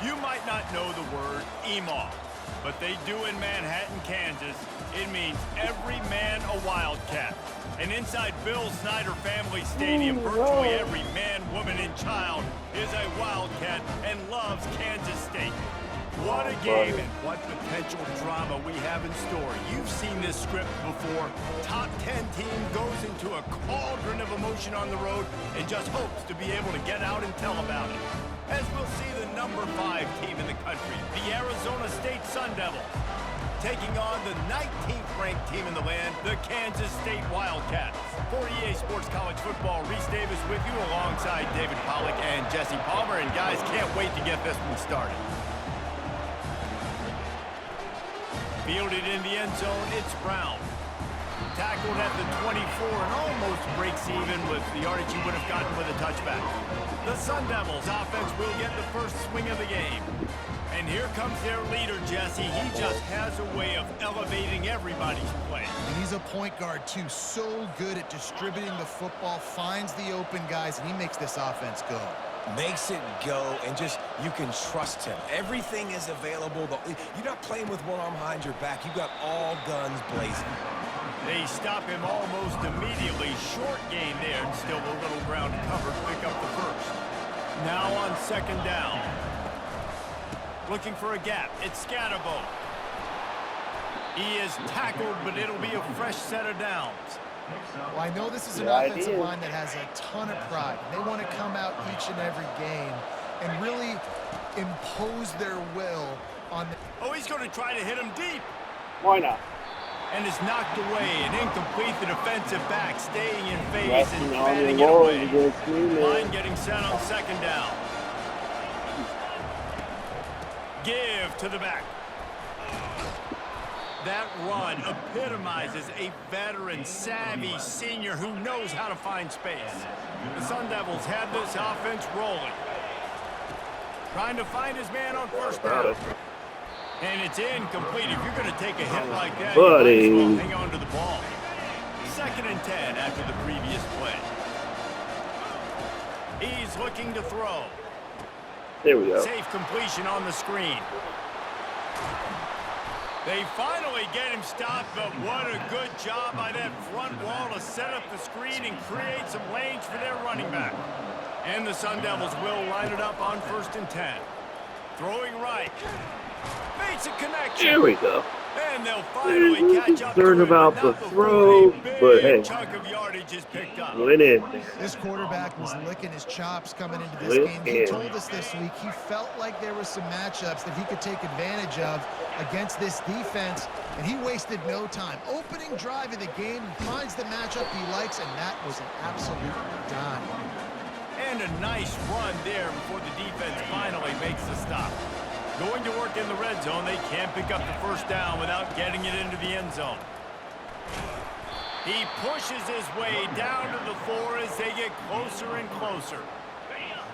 You might not know the word EMAW, but they do in Manhattan, Kansas. It means every man a Wildcat. And inside Bill Snyder Family Stadium, virtually every man, woman, and child is a Wildcat and loves Kansas State. What a game and what potential drama we have in store. You've seen this script before. Top 10 team goes into a cauldron of emotion on the road and just hopes to be able to get out and tell about it. As we'll see the number 5 team in the country, the Arizona State Sun Devils, taking on the 19th ranked team in the land, the Kansas State Wildcats. For EA Sports College Football, Reese Davis with you alongside David Pollack and Jesse Palmer. And guys, can't wait to get this one started. Fielded in the end zone, it's Brown. Tackled at the 24 and almost breaks even with the yardage he would have gotten with a touchback. The Sun Devils offense will get the first swing of the game. And here comes their leader, Jesse. He just has a way of elevating everybody's play. And he's a point guard, too. So good at distributing the football, finds the open guys, and he makes this offense go. Makes it go, and just, you can trust him. Everything is available. You're not playing with one arm behind your back. You've got all guns blazing. They stop him almost immediately. Short gain there, and still a little ground covered. Pick up the first. Now on second down. Looking for a gap. It's Scatterbo. He is tackled, but it'll be a fresh set of downs. Well, I know this is an offensive line that has a ton of pride. They want to come out each and every game and really impose their will on the... Oh, he's going to try to hit him deep. Why not? And is knocked away and incomplete. The defensive back staying in phase and batting it away. Line getting set on second down. Give to the back. That run epitomizes a veteran, savvy senior who knows how to find space. The Sun Devils have this offense rolling. Trying to find his man on first down. And it's incomplete. If you're going to take a hit like that, you might as well hang on to the ball. 2nd and 10 after the previous play. He's looking to throw. There we go. Safe completion on the screen. They finally get him stopped, but what a good job by that front wall to set up the screen and create some lanes for their running back. And the Sun Devils will line it up on 1st and 10. Throwing right. Makes a connection. There we go. And they'll finally catch up to concerned it, about the throw, but hey, chunk of yardage is picked up. went in. This quarterback was licking his chops coming into this game. He told us this week he felt like there were some matchups that he could take advantage of against this defense, and he wasted no time. Opening drive of the game, he finds the matchup he likes, and that was an absolute dime. And a nice run there before the defense finally makes the stop. Going to work in the red zone, they can't pick up the first down without getting it into the end zone. He pushes his way down to the 4 as they get closer and closer.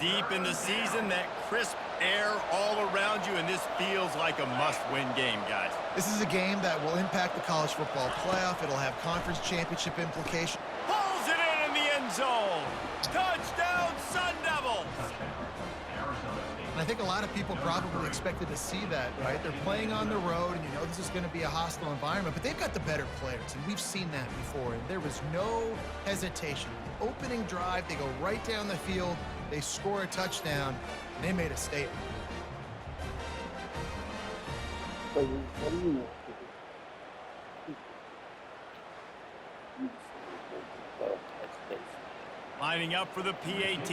Deep in the season, that crisp air all around you, and this feels like a must-win game, guys. This is a game that will impact the college football playoff. It'll have conference championship implications. Pulls it in the end zone. Touchdown, Sun Devils. I think a lot of people probably expected to see that, right? They're playing on the road, and you know this is going to be a hostile environment, but they've got the better players, and we've seen that before. And there was no hesitation. The opening drive, they go right down the field, they score a touchdown, and they made a statement. Lining up for the PAT.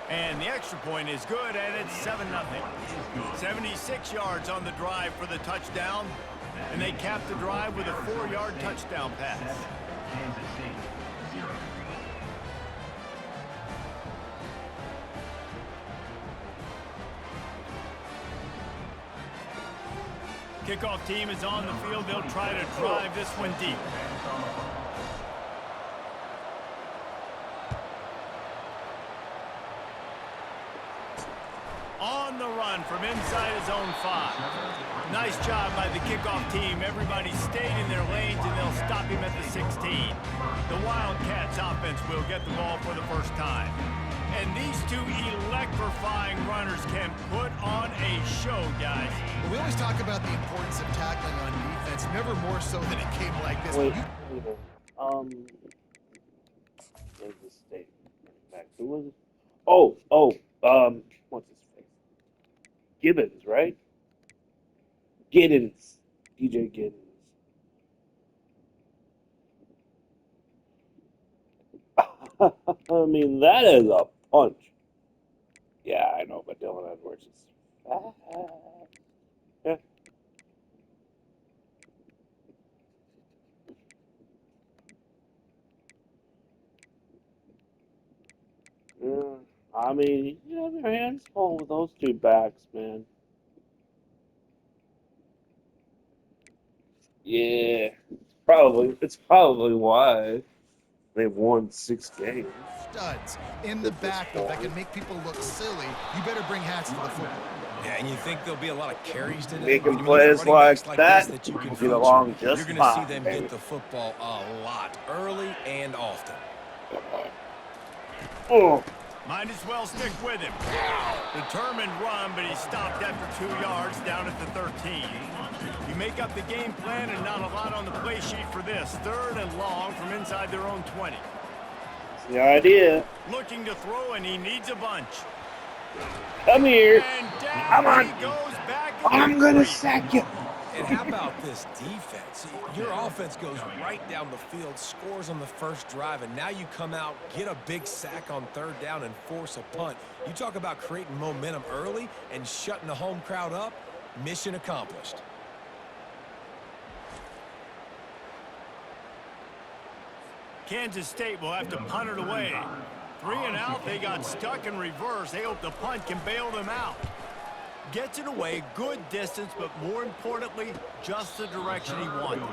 And the extra point is good, and it's 7-0. 76 yards on the drive for the touchdown, and they cap the drive with a 4-yard touchdown pass. Kickoff team is on the field. They'll try to drive this one deep. On the run from inside his own 5. Nice job by the kickoff team. Everybody stayed in their lanes, and they'll stop him at the 16. The Wildcats offense will get the ball for the first time. And these two electrifying runners can put on a show, guys. We always talk about the importance of tackling on defense, never more so than a game like this. Wait, where's the state? Back. Who was it? What's his face? Gibbons, right? Giddens. DJ Giddens. I mean, that is a punch. Yeah, I know, but Dylan Edwards is fast. Yeah. Yeah. I mean, you have your hands full with those two backs, man. Yeah, it's probably why they've won 6 games. Studs in the backfield that can make people look silly. You better bring hats to the football. Yeah, and you think there'll be a lot of carries today? Making When plays you have running backs like this that, you can get feature, along just you're going to see fine, them baby. get the football a lot, early and often. Oh, Might as well stick with him. Determined run, but he stopped after 2 yards down at the 13. You make up the game plan and not a lot on the play sheet for this. 3rd and long from inside their own 20. that's the idea. Looking to throw, and he needs a bunch. Come here. And Come down on. he goes back. I'm gonna sack you. And how about this defense? Your offense goes right down the field, scores on the first drive, and now you come out, get a big sack on 3rd down, and force a punt. You talk about creating momentum early and shutting the home crowd up. Mission accomplished. Kansas State will have to punt it away. 3 and out, they got stuck in reverse. They hope the punt can bail them out. Gets it away, good distance, but more importantly, just the direction he wanted.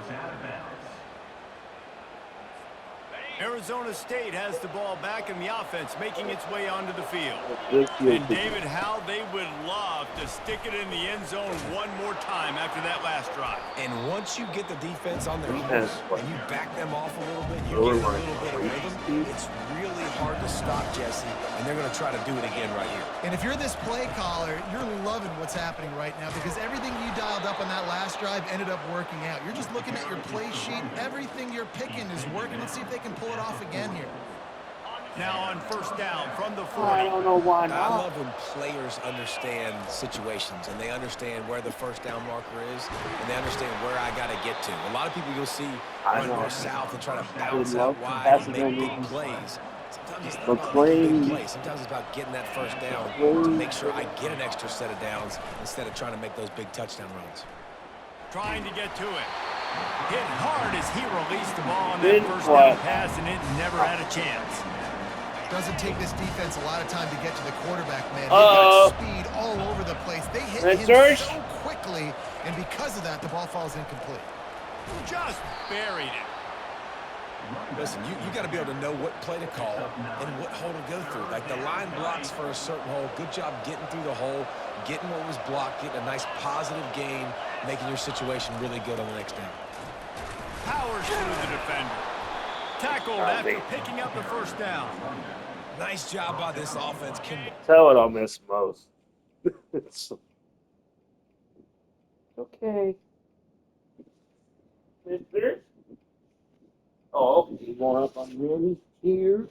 Arizona State has the ball back in the offense, making its way onto the field. And David, how they would love to stick it in the end zone one more time after that last drive. And once you get the defense on their heels and you back them off a little bit, you get a little bit of rhythm, it's really hard to stop, Jesse, and they're going to try to do it again right here. And if you're this play caller, you're loving what's happening right now because everything you dialed up on that last drive ended up working out. You're just looking at your play sheet. Everything you're picking is working. Let's see if they can pull it off again here. Now on 1st down from the 40. I don't know why I not. love when players understand situations and they understand where the 1st down marker is and they understand where I got to get to. A lot of people you'll see run north south and try to bounce out wide and make big plays. Sometimes it's not about making a big play. Sometimes it's about getting that 1st down to make sure I get an extra set of downs instead of trying to make those big touchdown runs. Trying to get to it. Hit hard as he released the ball on that 1st down pass, and it never had a chance. Doesn't take this defense a lot of time to get to the quarterback, man. They got speed all over the place. They hit him so quickly, and because of that, the ball falls incomplete. Just buried it. Listen, you got to be able to know what play to call and what hole to go through. Like the line blocks for a certain hole. Good job getting through the hole, getting what was blocked, getting a nice positive gain, making your situation really good on the next down. Powers through the defender. Tackled after picking up the 1st down. Nice job by this offense. Tell what I'll miss most. Okay. Mister? Oh, you going up on Randy's here?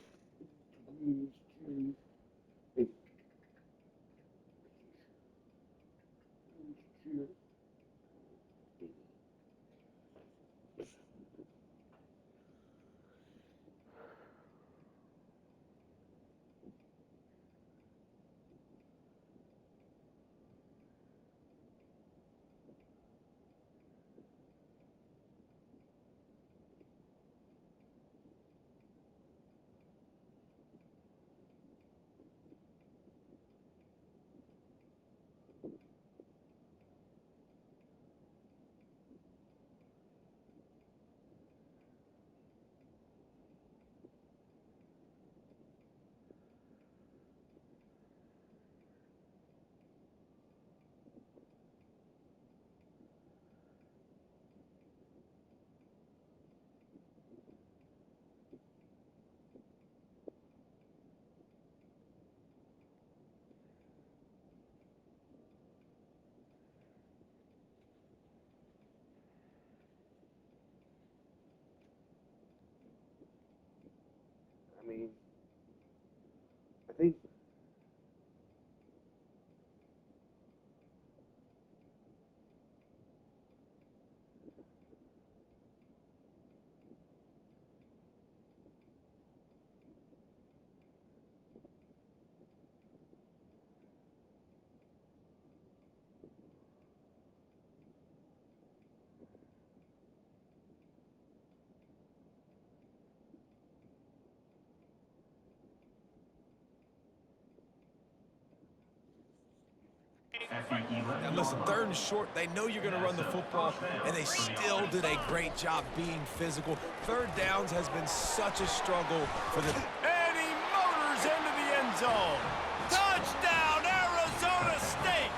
think. And listen, 3rd and short, they know you're going to run the football, and they still did a great job being physical. 3rd downs has been such a struggle for the... And he motors into the end zone. Touchdown, Arizona State!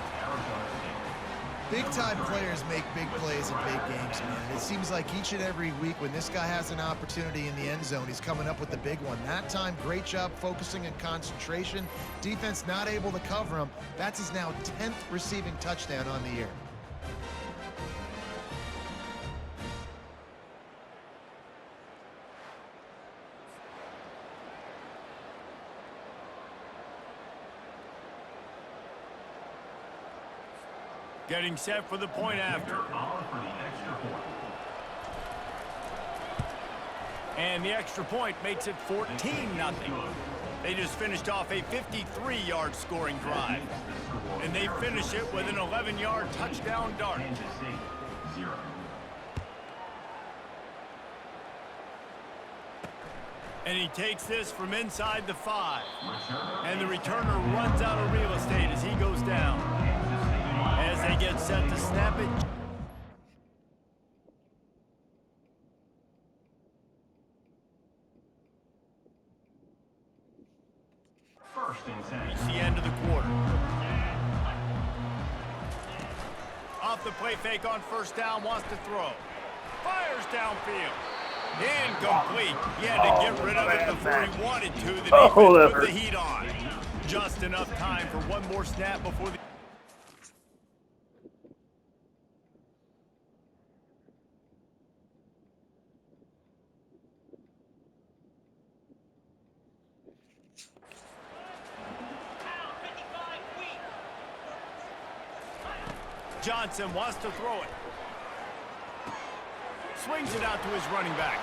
Big-time players make big plays in big games, man. It seems like each and every week when this guy has an opportunity in the end zone, he's coming up with the big one. That time, great job focusing and concentration. Defense not able to cover him. That's his now 10th receiving touchdown on the year. Getting set for the point after. And the extra point makes it 14-0. They just finished off a 53-yard scoring drive. And they finish it with an 11-yard touchdown dart. And he takes this from inside the 5. And the returner runs out of real estate as he goes down. As they get set to snap it. It's the end of the quarter. Off the play fake on 1st down, wants to throw. Fires downfield. Incomplete. He had to get rid of it before he wanted to. The defense put the heat on. Just enough time for one more snap before the... Johnson wants to throw it. Swings it out to his running back.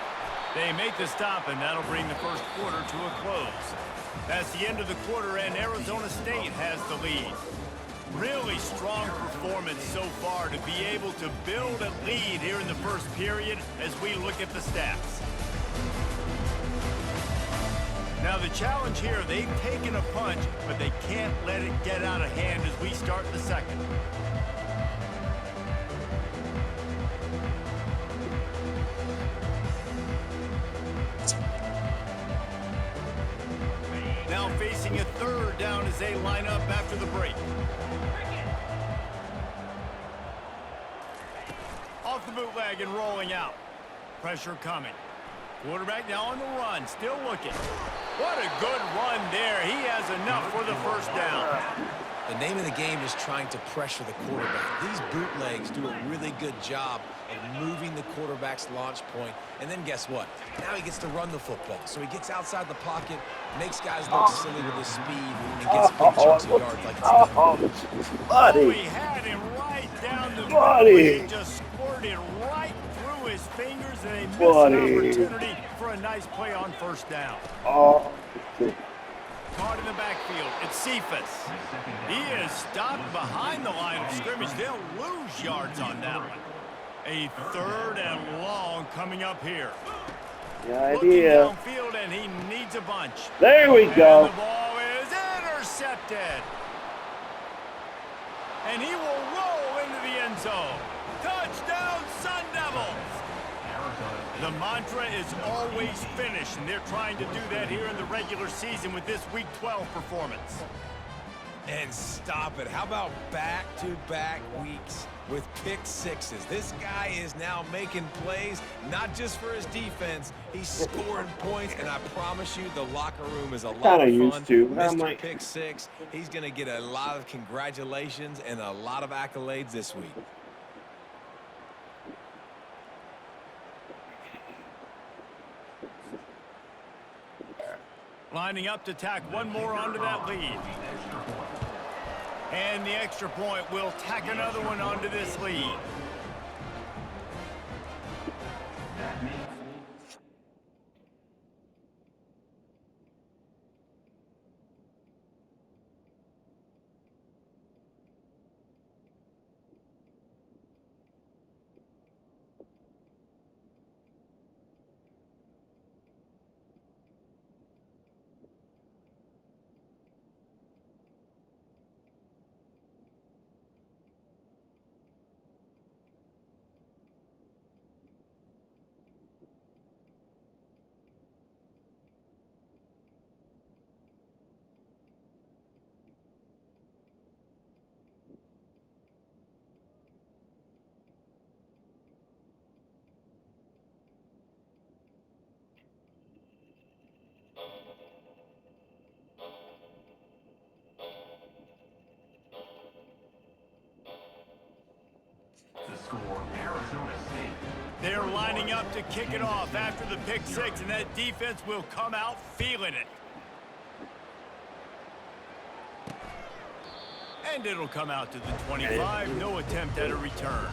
They make the stop, and that'll bring the first quarter to a close. That's the end of the quarter, and Arizona State has the lead. Really strong performance so far to be able to build a lead here in the first period as we look at the stats. Now the challenge here, they've taken a punch, but they can't let it get out of hand as we start the second. Now facing a 3rd down as they line up after the break. Off the bootleg and rolling out. Pressure coming. Quarterback now on the run, still looking. What a good run there. He has enough for the 1st down. The name of the game is trying to pressure the quarterback. These bootlegs do a really good job of moving the quarterback's launch point. And then guess what? Now he gets to run the football. So he gets outside the pocket, makes guys look silly with his speed, and gets big chunks of yards like it's Buddy. Oh, he had him right down the middle. He just squirted right through his fingers, and they missed an opportunity for a nice play on 1st down. Oh, Caught in the backfield, it's Cephas. He is stopped behind the line of scrimmage. They'll lose yards on that one. A 3rd and long coming up here. the idea. Looking downfield, and he needs a bunch. There we go. And the ball is intercepted. And he will roll into the end zone. Touchdown, Sun Devils. The mantra is always finish, and they're trying to do that here in the regular season with this Week 12 performance. And stop it. How about back-to-back weeks with pick sixes? This guy is now making plays, not just for his defense. He's scoring points, and I promise you the locker room is a lot of fun. Used to. Mr. Pick Six, he's going to get a lot of congratulations and a lot of accolades this week. Lining up to tack one more onto that lead. And the extra point will tack another one onto this lead. They're lining up to kick it off after the pick six, and that defense will come out feeling it. And it'll come out to the 25, no attempt at a return.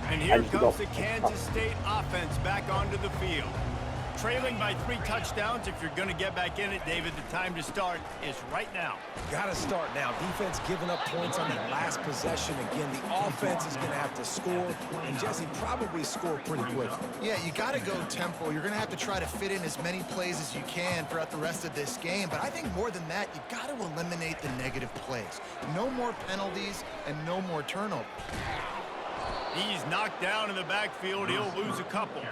And here comes the Kansas State offense back onto the field. Trailing by 3 touchdowns. If you're going to get back in it, David, the time to start is right now. Got to start now. Defense giving up points on that last possession. Again, the offense is going to have to score, and Jesse probably score pretty quick. Yeah, you got to go tempo. You're going to have to try to fit in as many plays as you can throughout the rest of this game. But I think more than that, you've got to eliminate the negative plays. No more penalties and no more turnovers. He's knocked down in the backfield. He'll lose a couple.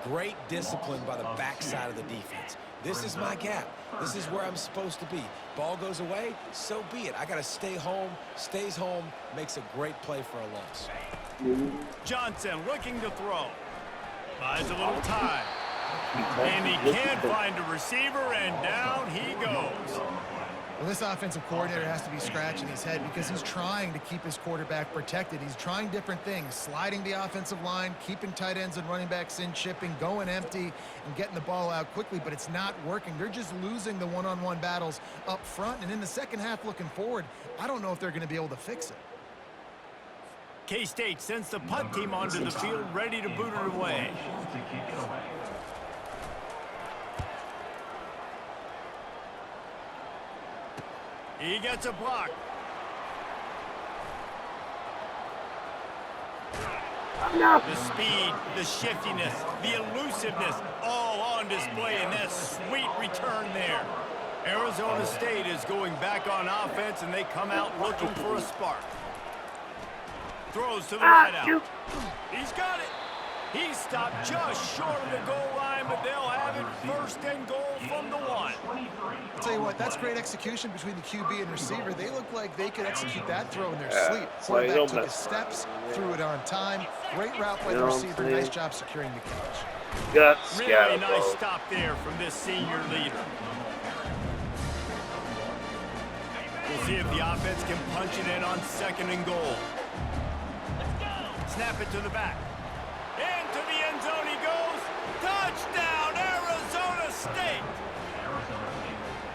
Great discipline by the backside of the defense. This is my gap. This is where I'm supposed to be. Ball goes away, so be it. I got to stay home. Stays home, makes a great play for a loss. Johnson looking to throw. Buys a little time. And he can't find a receiver, and down he goes. Well, this offensive coordinator has to be scratching his head because he's trying to keep his quarterback protected. He's trying different things, sliding the offensive line, keeping tight ends and running backs in, chipping, going empty, and getting the ball out quickly, but it's not working. They're just losing the one-on-one battles up front, and in the second half looking forward, I don't know if they're going to be able to fix it. K-State sends the punt team onto the field, ready to boot it away. He gets a block. The speed, the shiftiness, the elusiveness, all on display in that sweet return there. Arizona State is going back on offense, and they come out looking for a spark. Throws to the right out. He's got it. He's stopped just short of the goal line, but they'll have it first and goal from the 1. I'll tell you what, that's great execution between the QB and receiver. They look like they could execute that throw in their sleep. Quarterback took his steps, threw it on time. Great route by the receiver. Nice job securing the catch. Really nice stop there from this senior leader. We'll see if the offense can punch it in on 2nd and goal. Snap it to the back. Into the end zone he goes. Touchdown, Arizona State.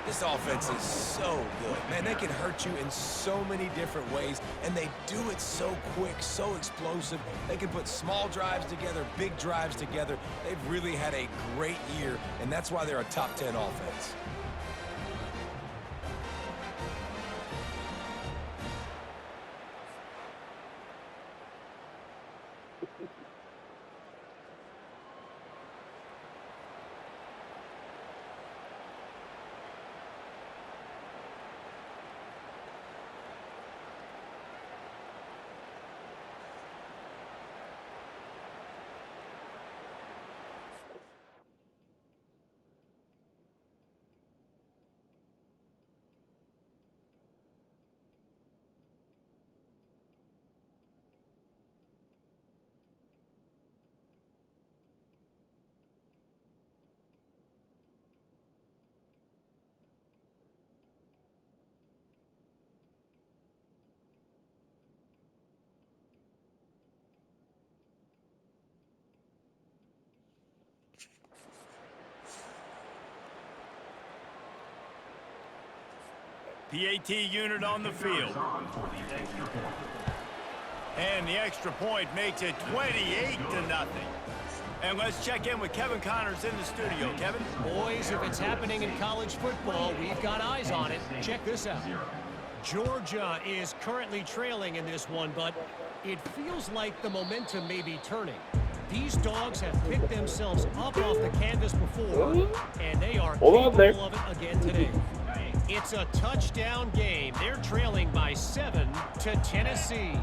This offense is so good. Man, they can hurt you in so many different ways, and they do it so quick, so explosive. They can put small drives together, big drives together. They've really had a great year, and that's why they're a top 10 offense. PAT unit on the field. And the extra point makes it 28-0. And let's check in with Kevin Connors in the studio. Kevin? Boys, if it's happening in college football, we've got eyes on it. Check this out. Georgia is currently trailing in this one, but it feels like the momentum may be turning. These dogs have picked themselves up off the canvas before, and they are capable of it again today. It's a touchdown game. They're trailing by 7 to Tennessee.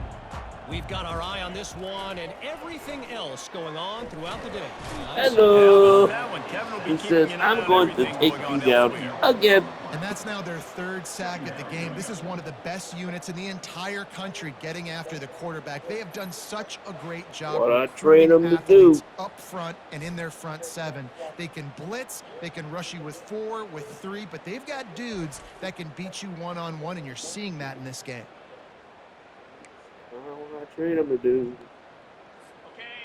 We've got our eye on this one and everything else going on throughout the day. Hello. He says, I'm going to take you down again. And that's now their third sack of the game. This is one of the best units in the entire country getting after the quarterback. They have done such a great job. What I train them to do. Up front and in their front seven. They can blitz, they can rush you with 4, with 3, but they've got dudes that can beat you one-on-one, and you're seeing that in this game. What I train them to do.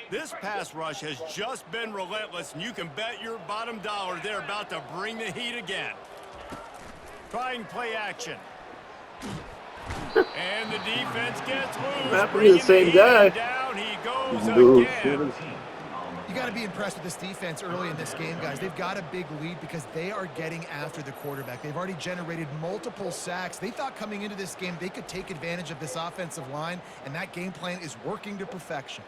This pass rush has just been relentless, and you can bet your bottom dollar they're about to bring the heat again. Trying play action. And the defense gets loose. Not the same guy. Down he goes again. You got to be impressed with this defense early in this game, guys. They've got a big lead because they are getting after the quarterback. They've already generated multiple sacks. They thought coming into this game they could take advantage of this offensive line, and that game plan is working to perfection.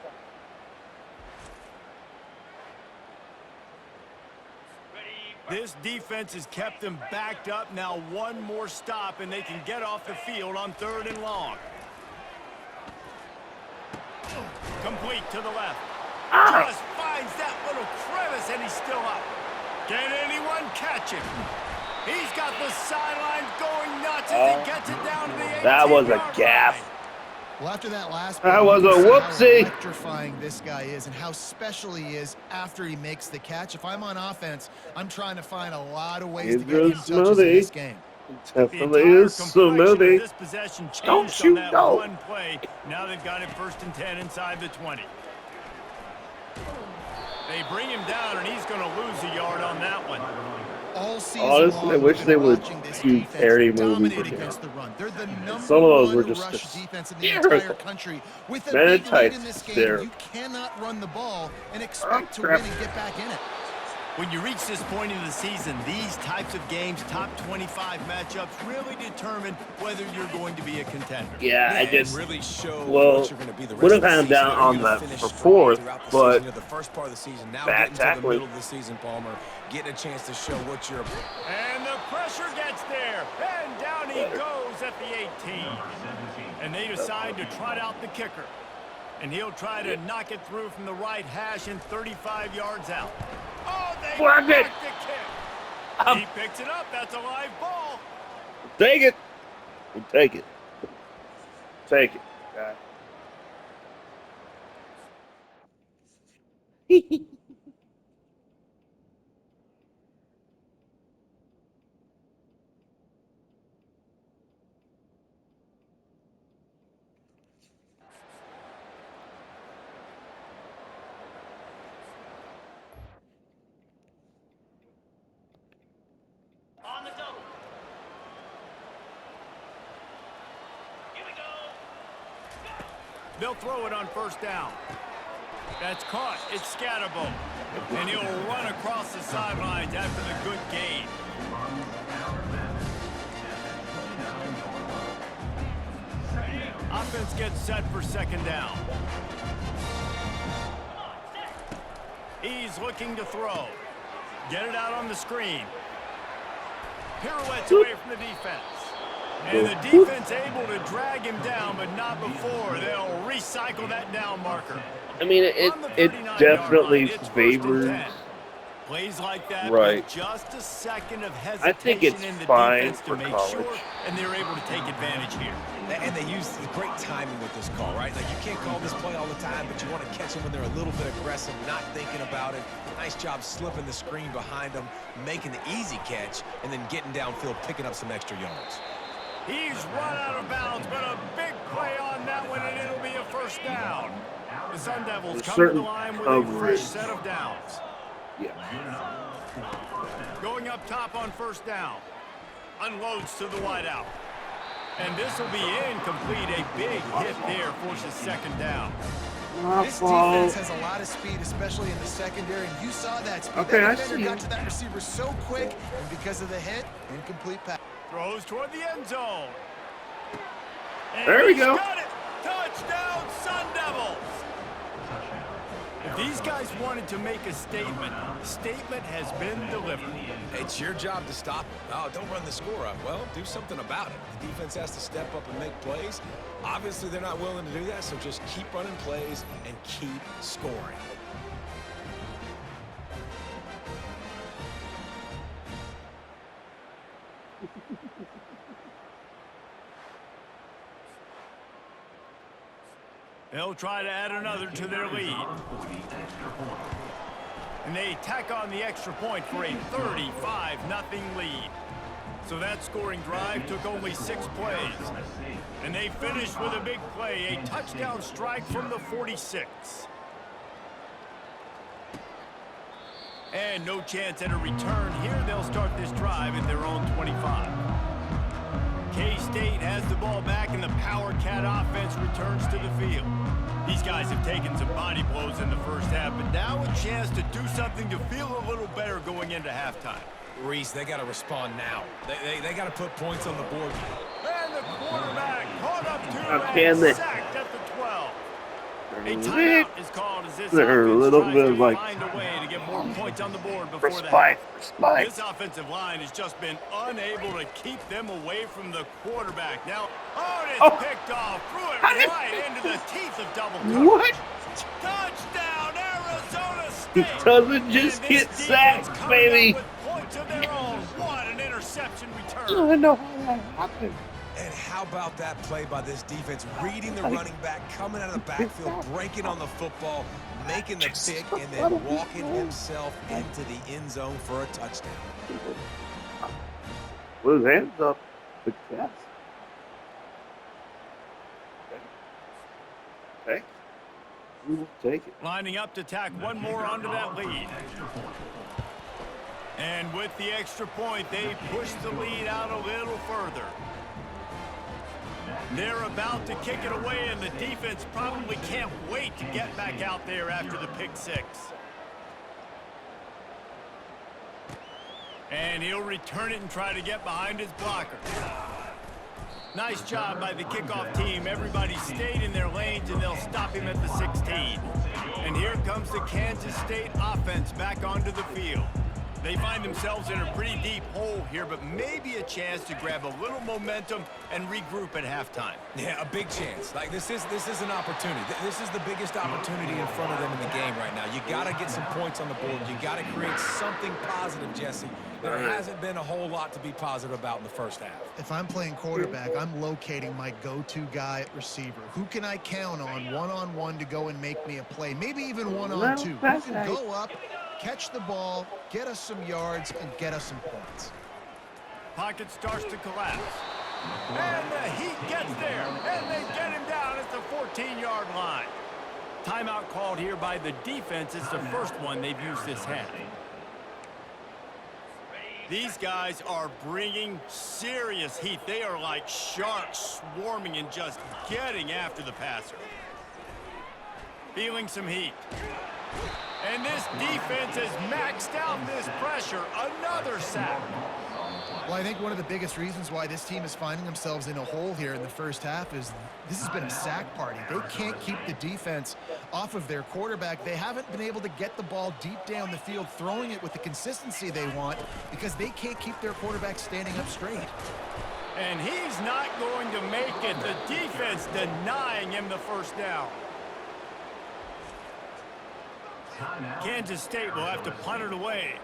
This defense has kept them backed up. Now one more stop, and they can get off the field on 3rd and long. Complete to the left. Just finds that little crevice, and he's still up. Can anyone catch him? He's got the sidelines going nuts as he gets it down to the 18-yard That was a line. gaff. Well, after that last That play, was a you see whoopsie. how electrifying this guy is and how special he is after he makes the catch. If I'm on offense, I'm trying to find a lot of ways to get him touches in this game. Definitely is smoothie. This possession Don't changed shoot, on that no. one play. Now they've got it 1st and 10 inside the 20. They bring him down, and he's going to lose a yard on that one. All season Honestly, I long, wish we've they been would watching this do defense Terry movies dominate with him. against the run. They're the number Some of those were one just rush defense in the hysterical. entire country. With a Man, big lead it's in this game, there. you cannot run the ball and expect to crap. win and get back in it. When you reach this point in the season, these types of games, top 25 matchups, really determine whether you're going to be a contender. Yeah, I just really show well, what you're going to be the rest would of have the had him season. down Are on you gonna that finish for strong 4th, throughout the but season, the first part of the season, now bad getting to the tackling. middle of the season, Palmer, getting a chance to show what you're. And the pressure gets there, and down he goes at the 18. And they decide to trot out the kicker. And he'll try to knock it through from the right hash and 35 yards out. Oh, they Block it. blocked the kick. He picks it up. That's a live ball. take it. We'll take it. Take it. guy. On the double. Here we go. They'll throw it on 1st down. That's caught. It's Scatterbo. And he'll run across the sidelines after the good gain. Offense gets set for 2nd down. He's looking to throw. Get it out on the screen. Pirouettes away from the defense. And the defense able to drag him down, but not before. They'll recycle that down marker. I mean, it definitely favors. Plays like that, Right. with just a second of hesitation I think it's in the fine defense to for make college. sure, and they're able to take advantage here. And they use great timing with this call, right? Like, you can't call this play all the time, but you want to catch them when they're a little bit aggressive, not thinking about it. Nice job slipping the screen behind them, making the easy catch, and then getting downfield, picking up some extra yards. He's run out of bounds, but a big play on that one, and it'll be a 1st down. The Sun Devils There's come to the certain line with a coverage. fresh set of downs. Yeah. Going up top on 1st down. Unloads to the wideout. And this will be incomplete. A big hit there forces second down. This defense has a lot of speed, especially in the secondary, and you saw that speed. Okay, that I see defender got it. to that receiver so quick, and because of the hit, incomplete pass. Throws toward the end zone. And There we he's go. got it. Touchdown, Sun Devils. If these guys wanted to make a statement, the statement has been delivered. It's your job to stop it. Oh, don't run the score up. Well, do something about it. The defense has to step up and make plays. Obviously, they're not willing to do that, so just keep running plays and keep scoring. They'll try to add another to their lead. And they tack on the extra point for a 35-0 lead. So that scoring drive took only 6 plays. And they finished with a big play, a touchdown strike from the 46. And no chance at a return here. They'll start this drive at their own 25. K-State has the ball back, and the Power Cat offense returns to the field. These guys have taken some body blows in the first half, but now a chance to do something to feel a little better going into halftime. Reese, they got to respond now. They got to put points on the board. And the quarterback caught up to Okay, and they- sacked at the 12. A There's timeout is called as this There's a offense little tries bit to of, like, find a way to get more points on the board before the respite, half. respite. This offensive line has just been unable to keep them away from the quarterback. Now, it's picked off, threw it right into the teeth of double coverage. What? Touchdown, Arizona He State! doesn't just And this get defense sacked, coming up baby. with points of their own. What an interception return. I know how that happened. And how about that play by this defense, reading the running back, coming out of the backfield, breaking on the football, making the pick, and then walking himself into the end zone for a touchdown. With his hands up. Success. Okay. We will take it. Lining up to tack one more onto that lead. And with the extra point, they push the lead out a little further. They're about to kick it away, and the defense probably can't wait to get back out there after the pick six. And he'll return it and try to get behind his blocker. Nice job by the kickoff team. Everybody stayed in their lanes, and they'll stop him at the 16. And here comes the Kansas State offense back onto the field. They find themselves in a pretty deep hole here, but maybe a chance to grab a little momentum and regroup at halftime. Yeah, a big chance. Like, this is an opportunity. This is the biggest opportunity in front of them in the game right now. You got to get some points on the board. You got to create something positive, Jesse. There hasn't been a whole lot to be positive about in the first half. If I'm playing quarterback, I'm locating my go-to guy at receiver. Who can I count on one-on-one to go and make me a play? Maybe even one-on-two. Who can go up, catch the ball, get us some yards, and get us some points. Pocket starts to collapse. And the Heat gets there, and they get him down at the 14-yard line. Timeout called here by the defense. It's the first one they've used this half. These guys are bringing serious heat. They are like sharks swarming and just getting after the passer. Feeling some heat. And this defense has maxed out this pressure. Another sack. Well, I think one of the biggest reasons why this team is finding themselves in a hole here in the first half is this has been a sack party. They can't keep the defense off of their quarterback. They haven't been able to get the ball deep down the field, throwing it with the consistency they want because they can't keep their quarterback standing up straight. And he's not going to make it. The defense denying him the first down. Kansas State will have to punt it away.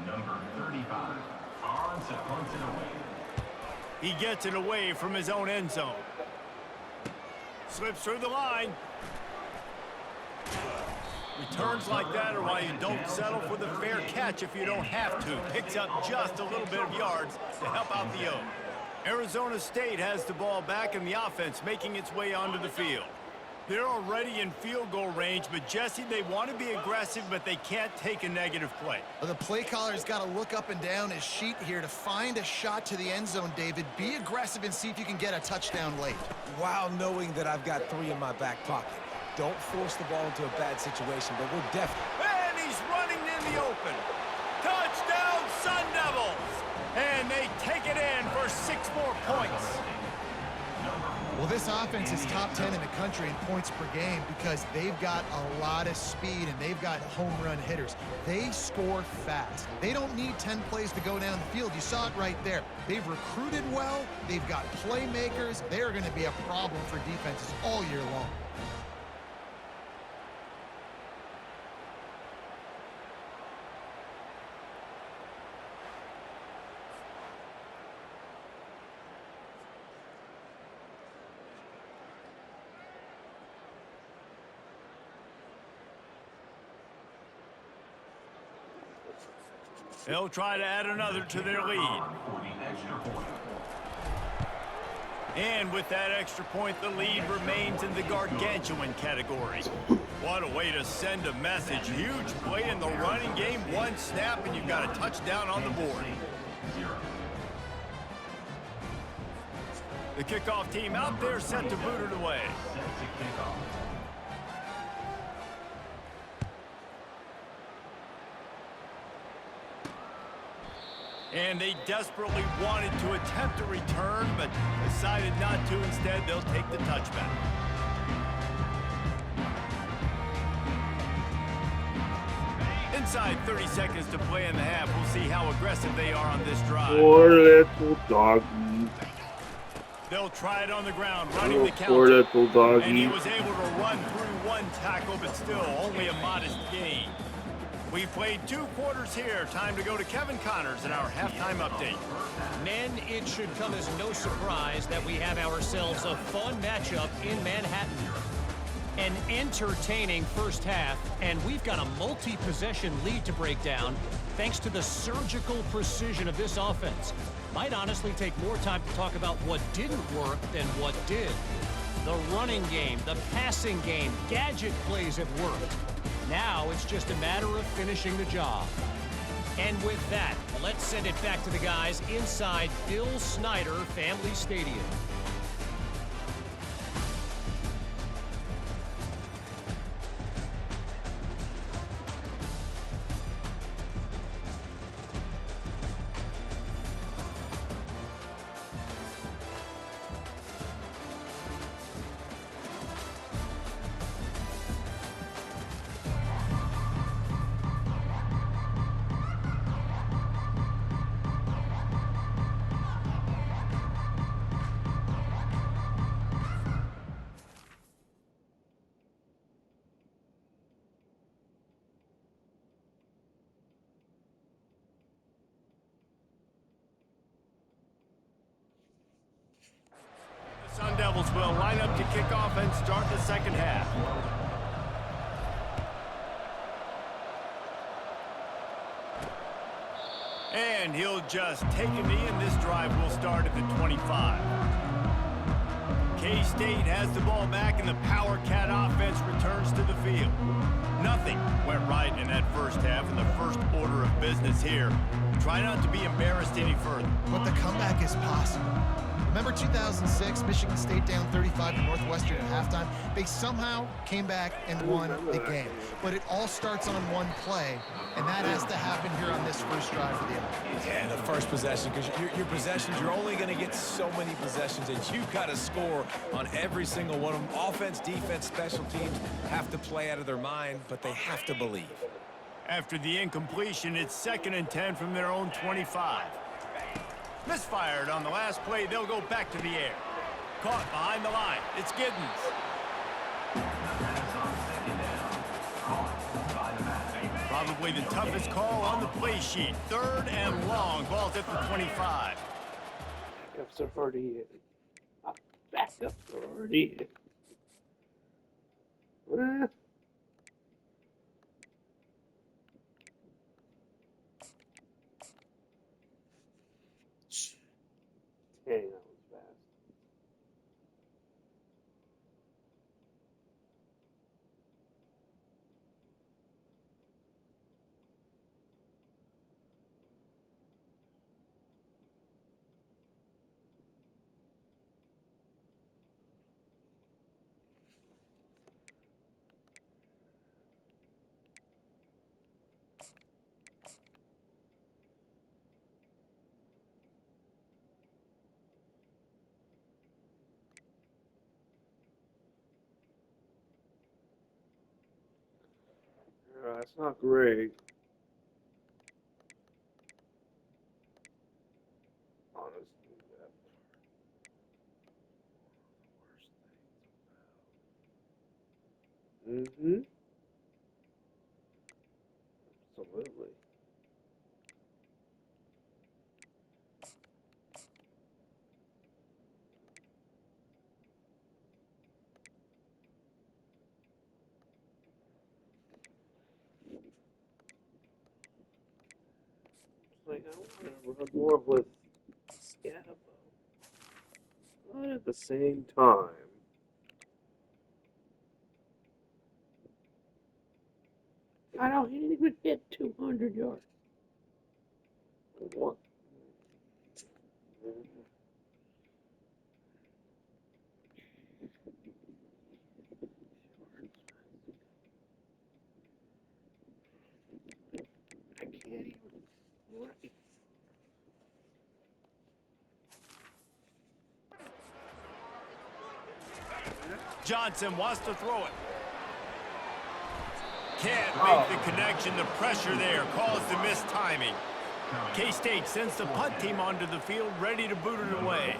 Number 35. On to punt it away. He gets it away from his own end zone. Slips through the line. Returns like that are why you don't settle for the fair catch if you don't have to. Picks up just a little bit of yards to help out the O. Arizona State has the ball back in the offense, making its way onto the field. They're already in field goal range, but Jesse, they want to be aggressive, but they can't take a negative play. Well, the play caller's got to look up and down his sheet here to find a shot to the end zone, David. Be aggressive and see if you can get a touchdown late. While knowing that I've got 3 in my back pocket. Don't force the ball into a bad situation, but we're definitely... And he's running in the open. Touchdown, Sun Devils! And they take it in for 6 more points. Well, this offense is top 10 in the country in points per game because they've got a lot of speed and they've got home run hitters. They score fast. They don't need 10 plays to go down the field. You saw it right there. They've recruited well. They've got playmakers. They're going to be a problem for defenses all year long. They'll try to add another to their lead. For the extra point. And with that extra point, the lead remains in the gargantuan category. What a way to send a message. Huge play in the running game. 1 snap, and you've got a touchdown on the board. 0. The kickoff team out there set to boot it away. Set to kick off. And they desperately wanted to attempt a return, but decided not to. Instead, they'll take the touchback. Inside 30 seconds to play in the half. We'll see how aggressive they are on this drive. Poor little doggy. They'll try it on the ground, running Oh, the poor counter. little And he doggy. was able to run through 1 tackle, but still only a modest gain. We've played 2 quarters here. Time to go to Kevin Connors in our halftime update. Men, it should come as no surprise that we have ourselves a fun matchup in Manhattan. An entertaining first half, and we've got a multi-possession lead to break down thanks to the surgical precision of this offense. Might honestly take more time to talk about what didn't work than what did. The running game, the passing game, gadget plays have worked. Now it's just a matter of finishing the job. And with that, let's send it back to the guys inside Bill Snyder Family Stadium. Sun Devils will line up to kick off and start the second half. And he'll just take a knee, and this drive will start at the 25. K-State has the ball back, and the Power Cat offense returns to the field. Nothing went right in that first half, and the first order of business here. Try not to be embarrassed any further. But the comeback is possible. Remember 2006, Michigan State down 35 to Northwestern at halftime? They somehow came back and won the game. But it all starts on one play, and that has to happen here on this first drive for the offense. Yeah, the first possession, because your possessions, you're only going to get so many possessions, and you've got to score on every single one of them. Offense, defense, special teams have to play out of their mind, but they have to believe. After the incompletion, it's 2nd and 10 from their own 25. Misfired on the last play. They'll go back to the air. Caught behind the line. It's Giddens. Probably the toughest call on the play sheet. 3rd and long. Ball's at the 25. Backups are already in. Backups are already in. Dang, that was fast. That's not great. Honestly, that's the worst thing. Mm-hmm. Absolutely. Like, I want to run more with Scabo. But at the same time, I know he didn't even hit 200 yards. What? I can't even. Right. Johnson wants to throw it. Can't make the connection. The pressure there caused the missed timing. K-State sends the punt team onto the field, ready to boot it away.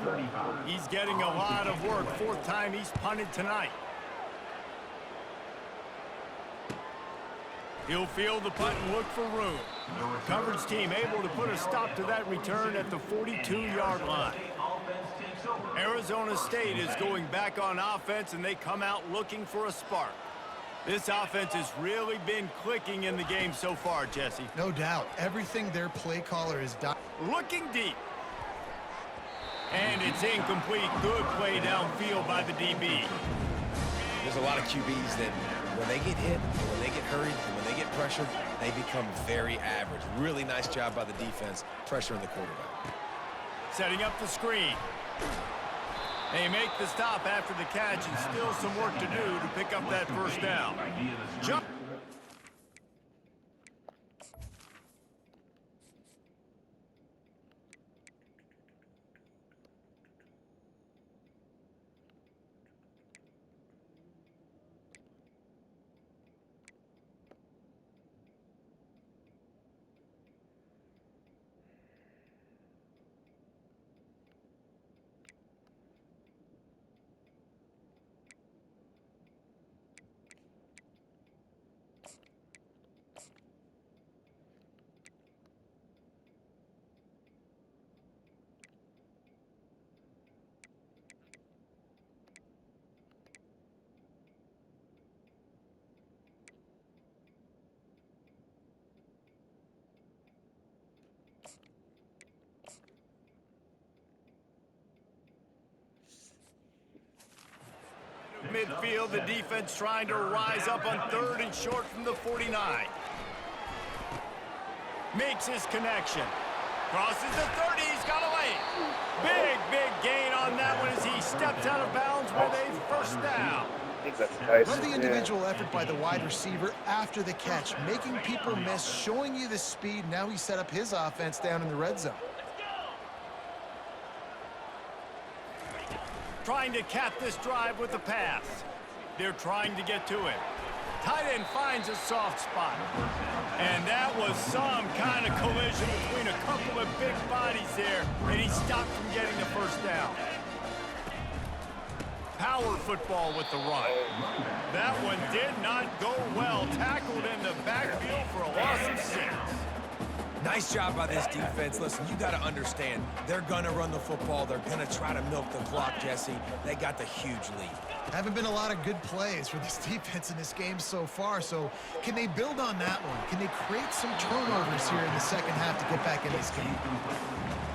He's getting a lot of work. Fourth time he's punted tonight. He'll field the punt and look for room. Coverage team able to put a stop to that return at the 42-yard line. Arizona State is going back on offense, and they come out looking for a spark. This offense has really been clicking in the game so far, Jesse. No doubt. Everything their play caller has done. Looking deep. And it's incomplete. Good play downfield by the DB. There's a lot of QBs that when they get hit, and when they get hurried, and when they get pressured, they become very average. Really nice job by the defense, pressuring the quarterback. Setting up the screen. They make the stop after the catch, and still some work to do to pick up that first down. Jump. Midfield, the defense trying to rise up on third and short from the 49. Makes his connection. Crosses the 30, he's got a lane. Big gain on that one as he steps out of bounds with a first down. I think that's nice. Love the individual effort by the wide receiver after the catch, making people miss, showing you the speed. Now he set up his offense down in the red zone. Trying to cap this drive with a pass. They're trying to get to it. Tight end finds a soft spot. And that was some kind of collision between a couple of big bodies there, and he stopped from getting the first down. Power football with the run. That one did not go well. Tackled in the backfield for a loss of 6. Nice job by this defense. Listen, you got to understand, they're going to run the football. They're going to try to milk the clock, Jesse. They got the huge lead. Haven't been a lot of good plays for this defense in this game so far, so can they build on that one? Can they create some turnovers here in the second half to get back in this game?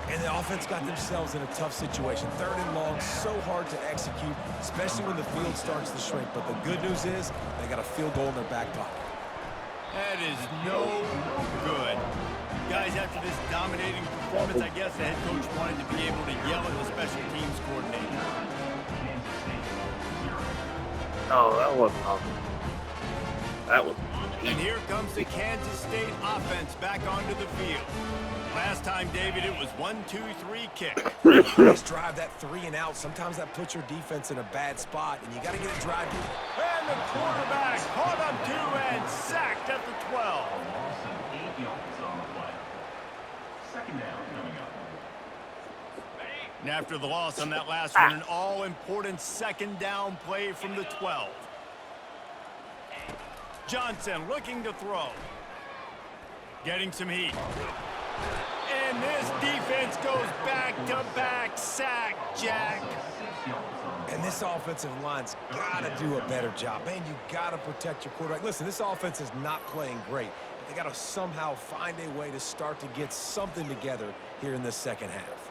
And the offense got themselves in a tough situation. Third and long, so hard to execute, especially when the field starts to shrink. But the good news is they got a field goal in their back pocket. That is no good. Guys, after this dominating performance, I guess the head coach wanted to be able to yell at the special teams coordinator. No, that wasn't awesome. That was And here comes the Kansas State offense back onto the field. Last time, David, it was 1-2-3 kick. Nice drive, that 3 and out. Sometimes that puts your defense in a bad spot, and you got to get it drive. And the quarterback caught up to and sacked at the 12. Loss of 8 yards on the play. Second down coming up. And after the loss on that last one, an all-important second down play from the 12. Johnson looking to throw. Getting some heat. And this defense goes back-to-back sack, Jack. And this offensive line's got to do a better job. Man, you got to protect your quarterback. Listen, this offense is not playing great. But they got to somehow find a way to start to get something together here in the second half.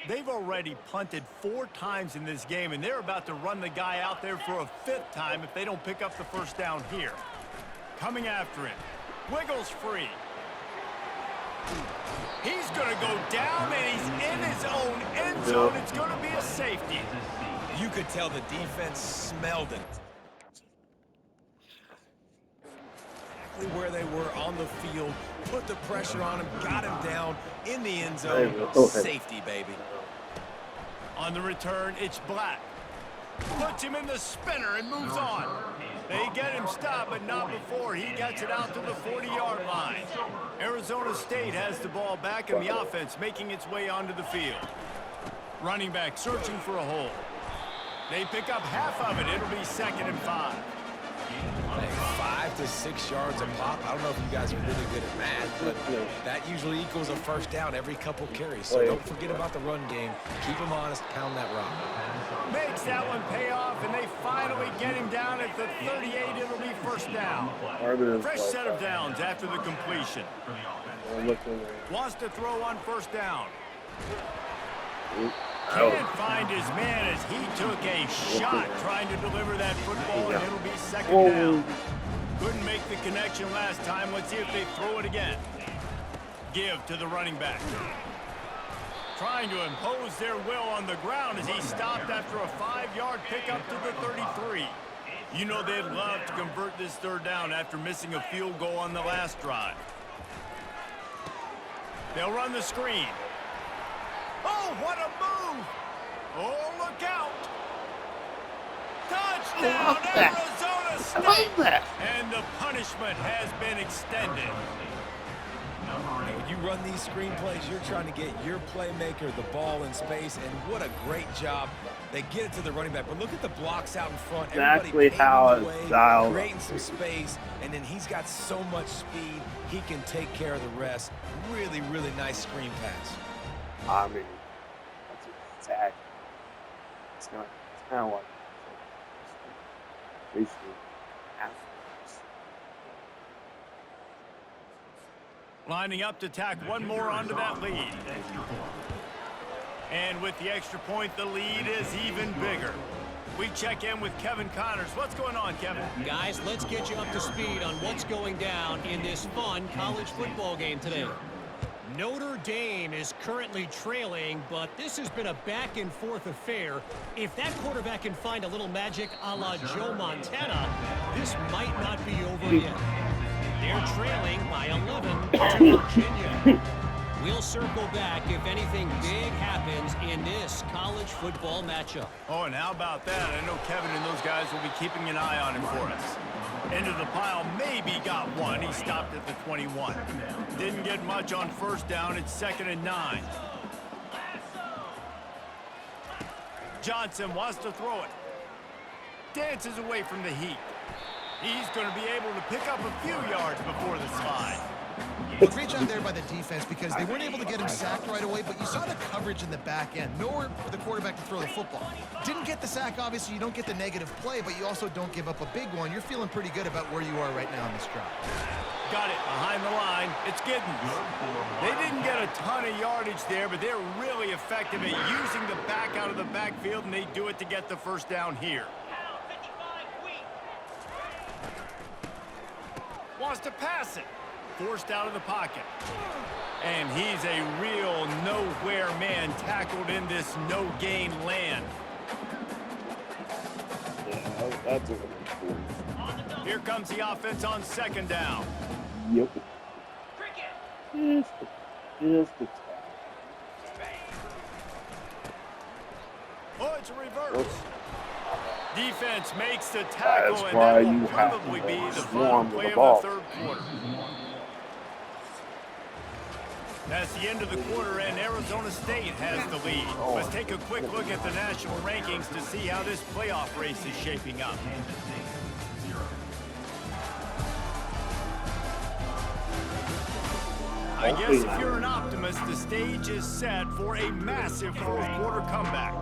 They've already punted 4 times in this game, and they're about to run the guy out there for a 5th time if they don't pick up the first down here. Coming after him. Wiggles free. He's going to go down, and he's in his own end zone. It's going to be a safety. You could tell the defense smelled it. Exactly where they were on the field, put the pressure on him, got him down in the end zone. Safety, baby. On the return, it's Black. Puts him in the spinner and moves on. They get him stopped, but not before he gets it out to the 40-yard line. Arizona State has the ball back, and the offense making its way onto the field. Running back searching for a hole. They pick up half of it. It'll be 2nd and 5. Like 5 to 6 yards a pop. I don't know if you guys are really good at math, but that usually equals a first down every couple carries. So don't forget about the run game. Keep them honest. Pound that rock. Makes that one pay off, and they finally get him down at the 38. It'll be first down. Fresh set of downs after the completion. Wants to throw on first down. Can't find his man as he took a shot trying to deliver that football, and it'll be 2nd down. Couldn't make the connection last time. Let's see if they throw it again. Give to the running back. Trying to impose their will on the ground as he stopped after a 5-yard pickup to the 33. You know they'd love to convert this 3rd down after missing a field goal on the last drive. They'll run the screen. Oh, what a move! Oh, look out! Touchdown, Arizona State! And the punishment has been extended. When you run these screen plays, you're trying to get your playmaker the ball in space, and what a great job. They get it to the running back, but look at the blocks out in front. Exactly how it's dialed. Creating some space, and then he's got so much speed, he can take care of the rest. Really, really nice screen pass. I mean, that's exactly. It's kind of like basically athletes. Lining up to tack one more onto that lead. And with the extra point, the lead is even bigger. We check in with Kevin Connors. What's going on, Kevin? Guys, let's get you up to speed on what's going down in this fun college football game today. Notre Dame is currently trailing, but this has been a back-and-forth affair. If that quarterback can find a little magic a la Joe Montana, this might not be over yet. They're trailing by 11 to Virginia. We'll circle back if anything big happens in this college football matchup. Oh, and how about that? I know Kevin and those guys will be keeping an eye on him for us. Into the pile, maybe got one. He stopped at the 21. Didn't get much on first down. It's 2nd and 9. Johnson wants to throw it. Dances away from the heat. He's going to be able to pick up a few yards before the slide. Well, great job there by the defense because they weren't able to get him sacked right away, but you saw the coverage in the back end. Nowhere for the quarterback to throw the football. Didn't get the sack, obviously. You don't get the negative play, but you also don't give up a big one. You're feeling pretty good about where you are right now in this drive. Got it behind the line. It's Giddens. They didn't get a ton of yardage there, but they're really effective at using the back out of the backfield, and they do it to get the first down here. Wants to pass it. forced out of the pocket. And he's a real nowhere man tackled in this no-gain land. Yeah, that's a good. Here comes the offense on second down. Yep. Just a tap. Oh, it's a reverse. Defense makes the tackle, That's and why that will you have to probably be the final swarm play the of ball. the third quarter. That's the end of the quarter, and Arizona State has the lead. Let's take a quick look at the national rankings to see how this playoff race is shaping up. I guess if you're an optimist, the stage is set for a massive fourth quarter comeback.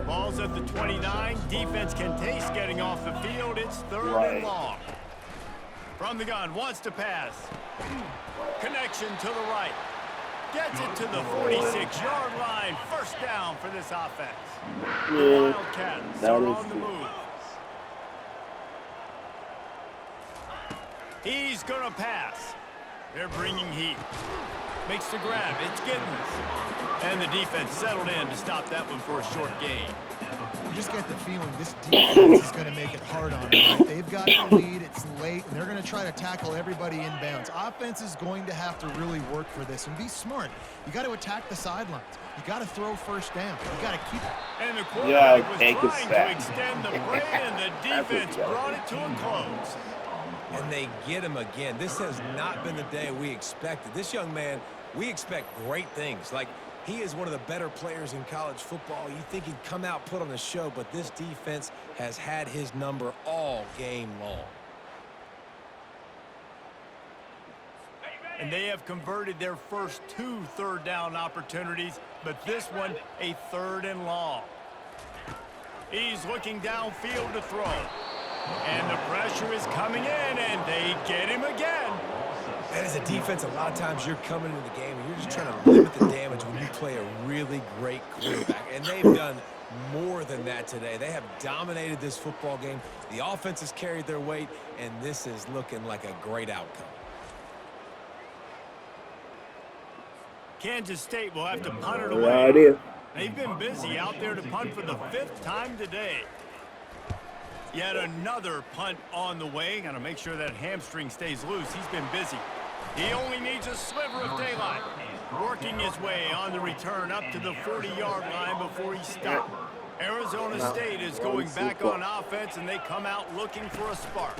Ball's at the 29. Defense can taste getting off the field. It's third and long. From the gun, wants to pass. Connection to the right. Gets it to the 46-yard line. First down for this offense. The Wildcats are on the move. He's going to pass. They're bringing heat. Makes the grab. It's Giddens. And the defense settled in to stop that one for a short gain. You just get the feeling this defense is going to make it hard on them. Right? They've got the lead. It's late, and they're going to try to tackle everybody inbounds. Offense is going to have to really work for this and be smart. You got to attack the sidelines. You got to throw first down. You got to keep it. And the quarterback was trying to extend the play, and the defense brought it to a close. And they get him again. This has not been the day we expected. This young man, we expect great things. Like, he is one of the better players in college football. You think he'd come out, put on a show, but this defense has had his number all game long. And they have converted their first 2 third down opportunities, but this one a third and long. He's looking downfield to throw. And the pressure is coming in, and they get him again. And as a defense, a lot of times you're coming into the game and you're just trying to limit the damage when you play a really great quarterback. And they've done more than that today. They have dominated this football game. The offense has carried their weight, and this is looking like a great outcome. Kansas State will have to punt it away. They've been busy out there to punt for the 5th time today. Yet another punt on the way. Got to make sure that hamstring stays loose. He's been busy. He only needs a sliver of daylight. Working his way on the return up to the 40-yard line before he stopped. Arizona State is going back on offense, and they come out looking for a spark.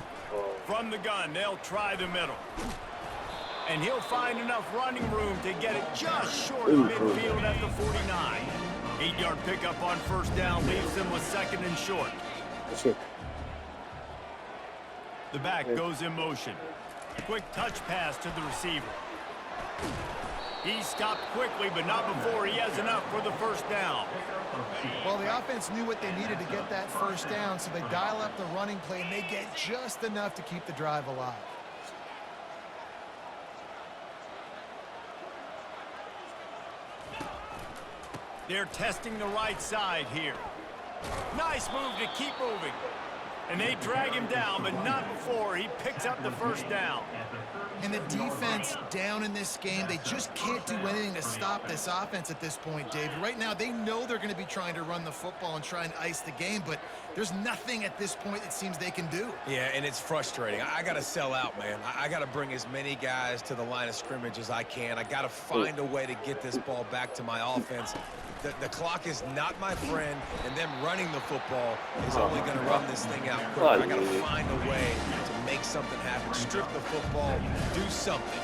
From the gun, they'll try the middle. And he'll find enough running room to get it just short of midfield at the 49. 8-yard pickup on first down leaves them with second and short. The back goes in motion. Quick touch pass to the receiver. He stopped quickly, but not before he has enough for the first down. Well, the offense knew what they needed to get that first down, so they dial up the running play, and they get just enough to keep the drive alive. They're testing the right side here. Nice move to keep moving. And they drag him down, but not before he picks up the first down. And the defense down in this game, they just can't do anything to stop this offense at this point, David. Right now, they know they're going to be trying to run the football and try and ice the game, but there's nothing at this point it seems they can do. Yeah, and it's frustrating. I got to sell out, man. I got to bring as many guys to the line of scrimmage as I can. I got to find a way to get this ball back to my offense. The clock is not my friend, and them running the football is only going to run this thing out quicker. I got to find a way to make something happen. Strip the football, do something.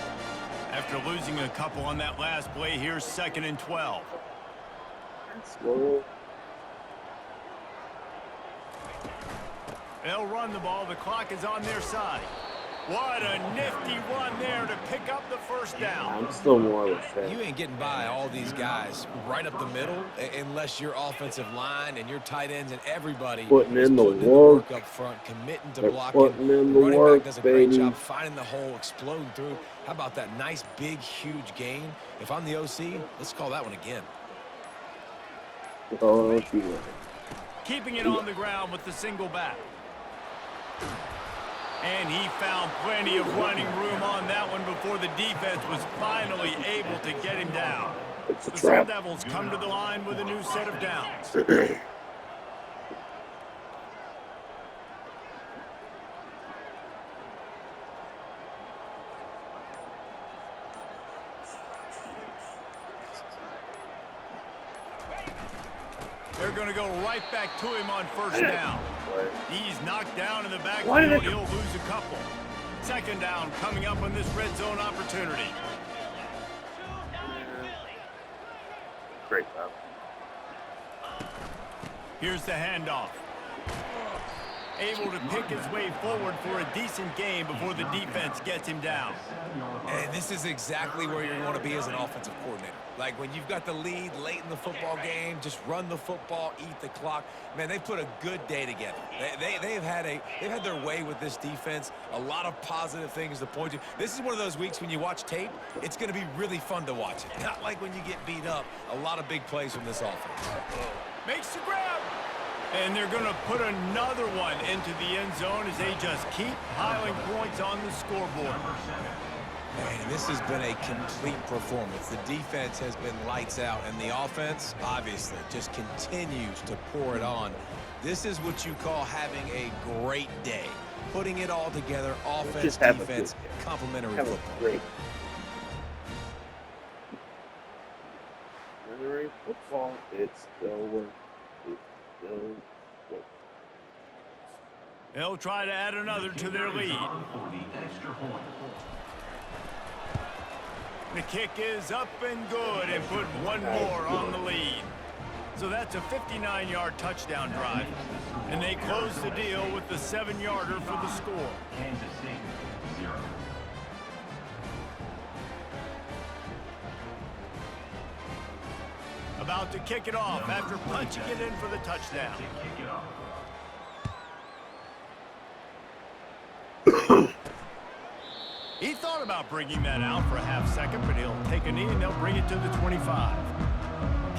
After losing a couple on that last play, here's 2nd and 12. They'll run the ball. The clock is on their side. What a nifty run there to pick up the first down. I'm still more of a fan. You ain't getting by all these guys right up the middle unless your offensive line and your tight ends and everybody putting is in the putting work up front, committing to They're blocking. putting in the running work, back does a great baby. job finding the hole, exploding through. How about that nice, big, huge gain? If I'm the OC, let's call that one again. Oh, she was. Keeping it on the ground with the single back. And he found plenty of running room on that one before the defense was finally able to get him down. It's a The trap. Sun Devils come to the line with a new set of downs. They're going to go right back to him on first down. He's knocked down in the backfield. He'll lose a couple. Second down coming up on this red zone opportunity. Great job. Here's the handoff. Able to pick his way forward for a decent gain before the defense gets him down. And this is exactly where you want to be as an offensive coordinator. Like when you've got the lead late in the football game, just run the football, eat the clock. Man, they put a good day together. They've had their way with this defense. A lot of positive things to point to. This is one of those weeks when you watch tape, it's going to be really fun to watch it. Not like when you get beat up. A lot of big plays from this offense. Makes the grab. And they're going to put another one into the end zone as they just keep piling points on the scoreboard. Man, this has been a complete performance. The defense has been lights out, and the offense, obviously, just continues to pour it on. This is what you call having a great day. Putting it all together, offense, Just have a defense, good day. complementary Have a football. great. Complimentary football. It's still work. It's still work. They'll try to add another to their lead. For the extra point. The kick is up and good and put one more on the lead. So that's a 59-yard touchdown drive. And they close the deal with the 7-yarder for the score. Kansas State, 0. About to kick it off after punching it in for the touchdown. To kick it off. He thought about bringing that out for a half second, but he'll take a knee and they'll bring it to the 25.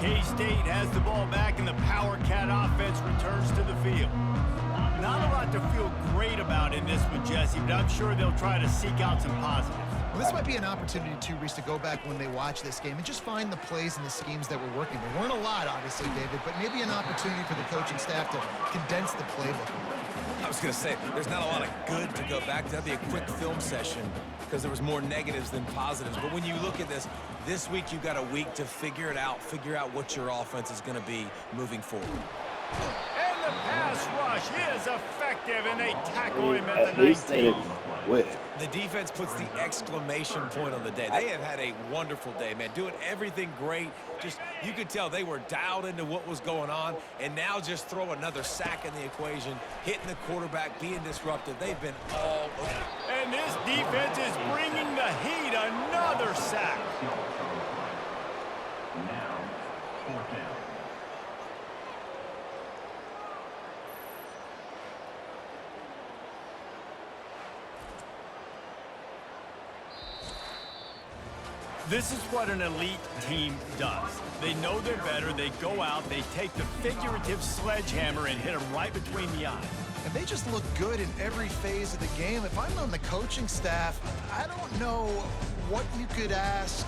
K-State has the ball back and the Power Cat offense returns to the field. Not a lot to feel great about in this one, Jesse, but I'm sure they'll try to seek out some positives. Well, this might be an opportunity, too, Reese, to go back when they watch this game and just find the plays and the schemes that were working. There weren't a lot, obviously, David, but maybe an opportunity for the coaching staff to condense the playbook. I was going to say, there's not a lot of good to go back to. That'd be a quick film session because there was more negatives than positives. But when you look at this week you've got a week to figure out what your offense is going to be moving forward. And the pass rush is effective, and they tackle him at At the least they 19. didn't quit. The defense puts the exclamation point on the day. They have had a wonderful day, man. Doing everything great. Just, you could tell they were dialed into what was going on. And now just throw another sack in the equation, hitting the quarterback, being disruptive. They've been all over. And this defense is bringing the heat. Another sack. Now, 4th down. This is what an elite team does. They know they're better. They go out. They take the figurative sledgehammer and hit them right between the eyes. And they just look good in every phase of the game. If I'm on the coaching staff, I don't know what you could ask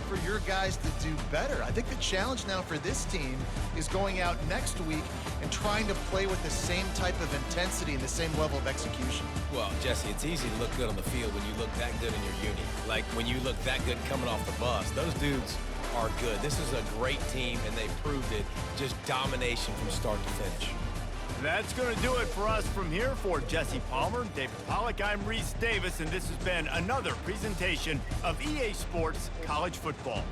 for your guys to do better. I think the challenge now for this team is going out next week and trying to play with the same type of intensity and the same level of execution. Well, Jesse, it's easy to look good on the field when you look that good in your unit. Like when you look that good coming off the bus. Those dudes are good. This is a great team, and they proved it. Just domination from start to finish. That's going to do it for us from here. For Jesse Palmer, David Pollack, I'm Reese Davis, and this has been another presentation of EA Sports College Football.